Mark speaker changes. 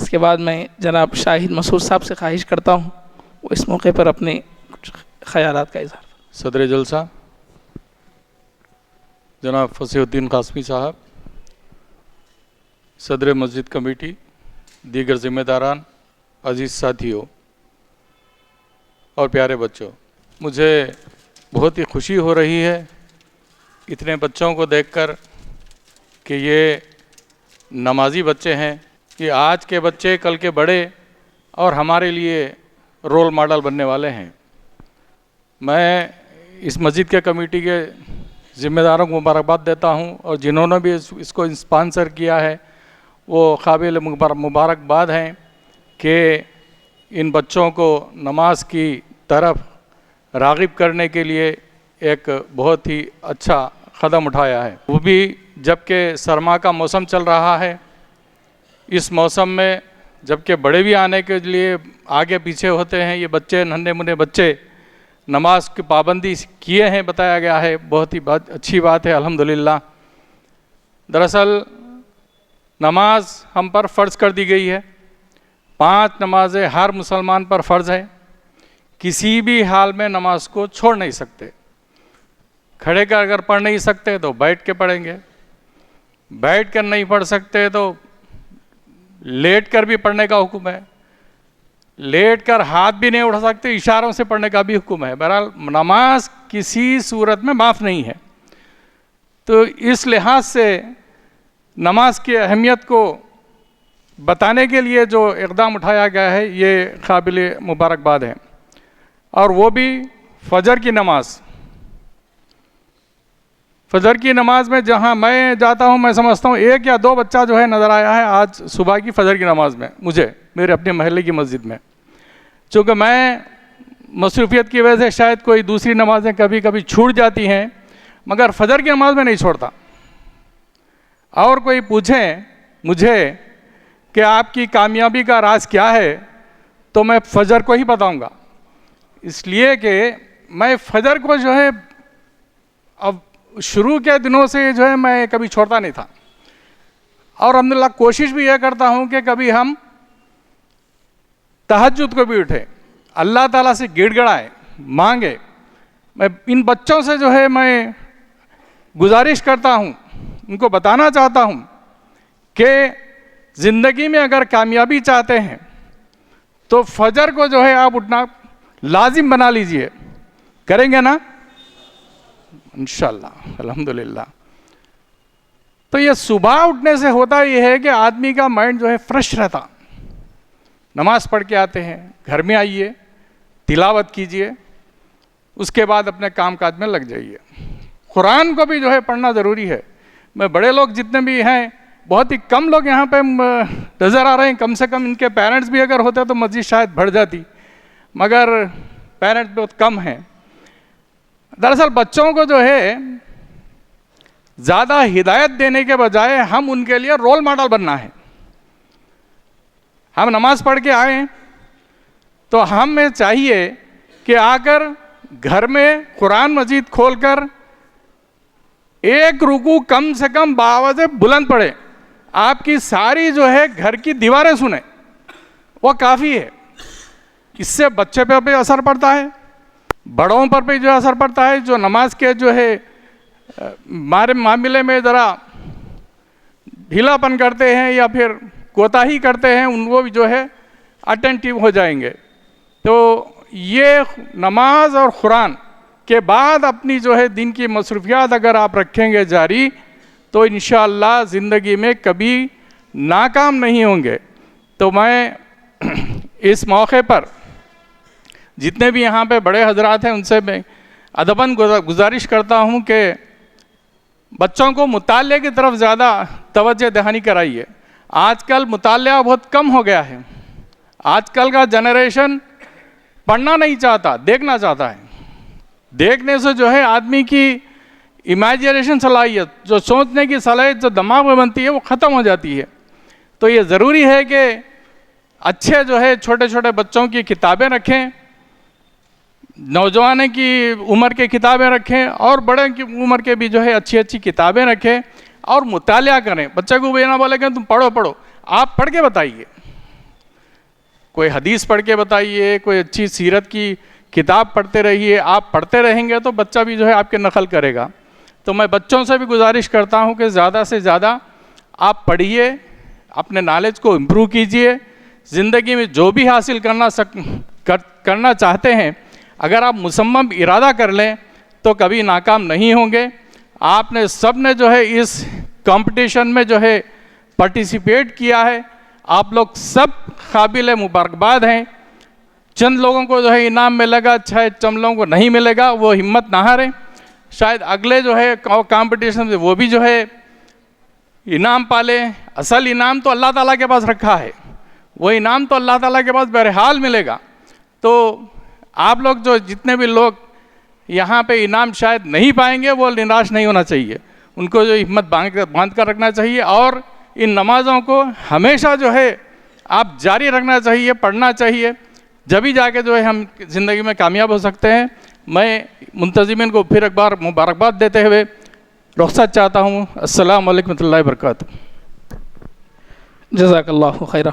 Speaker 1: इसके बाद मैं जनाब शाहिद मसूद साहब से ख्वाहिश करता हूँ वो इस मौके पर अपने कुछ ख़यालात का इज़हार।
Speaker 2: सदर जलसा जनाब फसीहुद्दीन कासमी साहब, सदर मस्जिद कमेटी, दीगर ज़िम्मेदारान, अजीज़ साथियों और प्यारे बच्चों, मुझे बहुत ही खुशी हो रही है इतने बच्चों को देखकर कि ये नमाजी बच्चे हैं, कि आज के बच्चे कल के बड़े और हमारे लिए रोल मॉडल बनने वाले हैं। मैं इस मस्जिद के कमेटी के ज़िम्मेदारों को मुबारकबाद देता हूं और जिन्होंने भी इसको स्पॉन्सर किया है वो काबिल मुबारकबाद हैं कि इन बच्चों को नमाज की तरफ राग़िब करने के लिए एक बहुत ही अच्छा कदम उठाया है, वो भी जबकि सरमा का मौसम चल रहा है। इस मौसम में जबकि बड़े भी आने के लिए आगे पीछे होते हैं, ये बच्चे नन्हे मुन्ने बच्चे नमाज की पाबंदी किए हैं, बताया गया है, बहुत ही अच्छी बात है, अल्हम्दुलिल्लाह। दरअसल नमाज हम पर फ़र्ज़ कर दी गई है, 5 नमाज़ें हर मुसलमान पर फ़र्ज़ है, किसी भी हाल में नमाज को छोड़ नहीं सकते। खड़े कर अगर पढ़ नहीं सकते तो बैठ के पढ़ेंगे, बैठ कर नहीं पढ़ सकते तो लेट कर भी पढ़ने का हुक्म है, लेट कर हाथ भी नहीं उठा सकते, इशारों से पढ़ने का भी हुक्म है। बहरहाल नमाज किसी सूरत में माफ़ नहीं है। तो इस लिहाज से नमाज की अहमियत को बताने के लिए जो इक़दाम उठाया गया है ये काबिल मुबारकबाद है, और वो भी फ़जर की नमाज। फ़जर की नमाज में जहाँ मैं जाता हूँ, मैं समझता हूँ 1 या 2 बच्चा जो है नज़र आया है आज सुबह की फ़जर की नमाज में मुझे, मेरे अपने महल्ले की मस्जिद में। चूँकि मैं मसरूफ़ियत की वजह से शायद कोई दूसरी नमाज़ें कभी कभी छूट जाती हैं, मगर फ़जर की नमाज में नहीं छोड़ता। और कोई पूछे मुझे कि आपकी कामयाबी का राज क्या है, तो मैं फ़जर को ही बताऊँगा, इसलिए कि मैं फ़जर को जो है अब शुरू के दिनों से जो है मैं कभी छोड़ता नहीं था, और अल्हम्दुलिल्लाह कोशिश भी यह करता हूँ कि कभी हम तहज्जुद को भी उठे, अल्लाह ताला से गिड़गिड़ाएं, मांगे। मैं इन बच्चों से जो है मैं गुजारिश करता हूँ, उनको बताना चाहता हूँ कि ज़िंदगी में अगर कामयाबी चाहते हैं तो फ़जर को जो है आप उठना लाजिम बना लीजिए। करेंगे ना इंशाअल्लाह, अल्हम्दुलिल्लाह। तो ये सुबह उठने से होता ये है कि आदमी का माइंड जो है फ्रेश रहता। नमाज पढ़ के आते हैं, घर में आइए, तिलावत कीजिए, उसके बाद अपने काम काज में लग जाइए। कुरान को भी जो है पढ़ना ज़रूरी है। मैं बड़े लोग जितने भी हैं, बहुत ही कम लोग यहाँ पे नज़र आ रहे हैं, कम से कम इनके पेरेंट्स भी अगर होते तो मस्जिद शायद भर जाती, मगर पेरेंट्स बहुत कम हैं। दरअसल बच्चों को जो है ज़्यादा हिदायत देने के बजाय हम उनके लिए रोल मॉडल बनना है। हम नमाज़ पढ़ के आए तो हमें चाहिए कि आकर घर में कुरान मजीद खोलकर एक रुकू कम से कम बावज़े बुलंद पढ़े, आपकी सारी जो है घर की दीवारें सुने, वो काफ़ी है। इससे बच्चे पे भी असर पड़ता है, बड़ों पर भी जो असर पड़ता है। जो नमाज के जो है हमारे मामले में ज़रा ढीलापन करते हैं या फिर कोताही करते हैं, उनको भी जो है अटेंटिव हो जाएंगे। तो ये नमाज और कुरान के बाद अपनी जो है दिन की मसरूफियात अगर आप रखेंगे जारी, तो इंशाअल्लाह ज़िंदगी में कभी नाकाम नहीं होंगे। तो मैं इस मौके पर जितने भी यहाँ पे बड़े हजरात हैं उनसे मैं अदबन गुजारिश करता हूँ कि बच्चों को मुताले की तरफ ज़्यादा तवज्जो दहानी कराइए। आजकल मुताला बहुत कम हो गया है। आजकल का जनरेशन पढ़ना नहीं चाहता, देखना चाहता है। देखने से जो है आदमी की इमेजिनेशन सलाहियत, जो सोचने की सलाहियत जो दिमाग में बनती है, वो ख़त्म हो जाती है। तो ये ज़रूरी है कि अच्छे जो है छोटे छोटे बच्चों की किताबें रखें, नौजवान की उम्र के किताबें रखें, और बड़े की उम्र के भी जो है अच्छी अच्छी किताबें रखें और मुतालिया करें। बच्चे को भी ना बोले कि तुम पढ़ो पढ़ो, आप पढ़ के बताइए। कोई हदीस पढ़ के बताइए, कोई अच्छी सीरत की किताब पढ़ते रहिए। आप पढ़ते रहेंगे तो बच्चा भी जो है आपके नकल करेगा। तो मैं बच्चों से भी गुजारिश करता हूँ कि ज़्यादा से ज़्यादा आप पढ़िए, अपने नॉलेज को इम्प्रूव कीजिए। ज़िंदगी में जो भी हासिल करना चाहते हैं, अगर आप मुसम्मम इरादा कर लें तो कभी नाकाम नहीं होंगे। आपने सब ने जो है इस कंपटीशन में जो है पार्टिसिपेट किया है, आप लोग सब काबिल मुबारकबाद हैं। चंद लोगों को जो है इनाम मिलेगा, शायद चंद लोगों को नहीं मिलेगा, वो हिम्मत ना हारें। शायद अगले जो है कंपटीशन में वो भी जो है इनाम पाले। असल इनाम तो अल्लाह ताला के पास रखा है, वो इनाम तो अल्लाह ताला के पास बहरहाल मिलेगा। तो आप लोग जो जितने भी लोग यहाँ पे इनाम शायद नहीं पाएंगे, वो निराश नहीं होना चाहिए। उनको जो हिम्मत बांध कर रखना चाहिए और इन नमाज़ों को हमेशा जो है आप जारी रखना चाहिए, पढ़ना चाहिए। जब ही जाके जो है हम ज़िंदगी में कामयाब हो सकते हैं। मैं मुंतज़िमीन को फिर एक बार मुबारकबाद देते हुए रुख़्सत चाहता हूँ। अस्सलामु अलैकुम व रहमतुल्लाहि व बरकातुहू।
Speaker 1: जज़ाकल्लाहु खैरा।